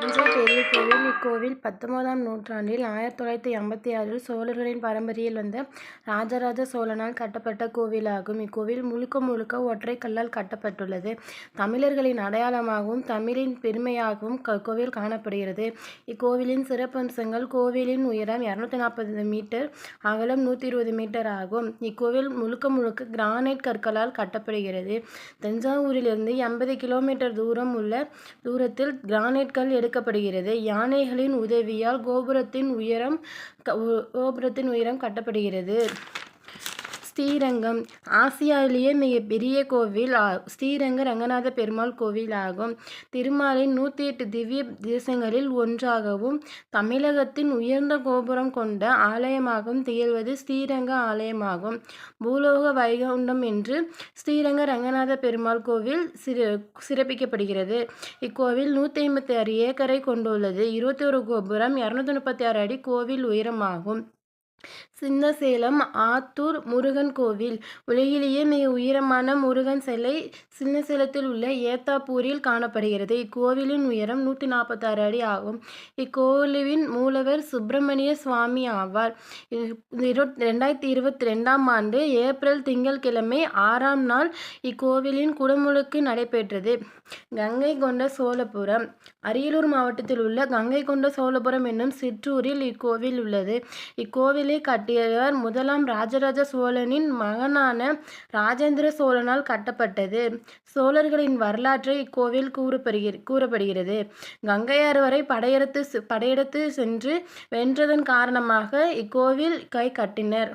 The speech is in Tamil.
தஞ்சை பெரிய கோவில் இக்கோவில் 19ஆம் நூற்றாண்டில் 1956இல் சோழர்களின் பரம்பரையில் வந்த ராஜராஜ சோழனால் கட்டப்பட்ட கோவிலாகும். இக்கோவில் முழுக்க முழுக்க ஒற்றை கல்லால் கட்டப்பட்டுள்ளது. தமிழர்களின் அடையாளமாகவும் தமிழின் பெருமையாகவும் கோவில் காணப்படுகிறது. இக்கோவிலின் சிறப்பம்சங்கள்: கோவிலின் உயரம் 240 மீட்டர், அகலம் 120 மீட்டர் ஆகும். இக்கோவில் முழுக்க முழுக்க கிரானைட் கற்களால் கட்டப்படுகிறது. தஞ்சாவூரிலிருந்து 80 கிலோமீட்டர் தூரத்தில் கிரானைட் கல் எடுக்கப்படுகிறது. யானைகளின் உதவியால் கோபுரத்தின் உயரம் கட்டப்படுகிறது. ஸ்ரீரங்கம் ஆசியாவிலேயே மிகப்பெரிய கோவில் ஸ்ரீரங்க ரங்கநாத பெருமாள் கோவில் ஆகும். திருமாலின் 108 திவ்ய தேசங்களில் ஒன்றாகவும் தமிழகத்தின் உயர்ந்த கோபுரம் கொண்ட ஆலயமாகவும் திகழ்வது ஸ்ரீரங்க ஆலயமாகும். பூலோக வைகுண்டம் என்று ஸ்ரீரங்க ரங்கநாத பெருமாள் கோவில் சிறப்பிக்கப்படுகிறது. இக்கோவில் 156 ஏக்கரை கொண்டுள்ளது. 21 கோபுரம், 236 அடி கோவில் உயரமாகும். சின்னசேலம் ஆத்தூர் முருகன் கோவில் உலகிலேயே மிக உயரமான முருகன் சிலை சின்னசேலத்தில் உள்ள ஏத்தாப்பூரில் காணப்படுகிறது. இக்கோவிலின் உயரம் 146 அடி ஆகும். இக்கோவிலின் மூலவர் சுப்பிரமணிய சுவாமி ஆவார். 2022ஆம் ஆண்டு ஏப்ரல் திங்கட்கிழமை 6ஆம் நாள் இக்கோவிலின் குடமுழுக்கு நடைபெற்றது. கங்கை கொண்ட சோழபுரம் அரியலூர் மாவட்டத்தில் உள்ள கங்கை கொண்ட சோழபுரம் என்னும் சிற்றூரில் இக்கோவில் உள்ளது. இக்கோவிலை கட்டியவர் முதலாம் ராஜராஜ சோழனின் மகனான ராஜேந்திர சோழனால் கட்டப்பட்டது. சோழர்களின் வரலாற்றை இக்கோவில் கூறப்படுகிறது. கங்கையாறு வரை படையெடுத்து சென்று வென்றதன் காரணமாக இக்கோவில் கட்டினர்.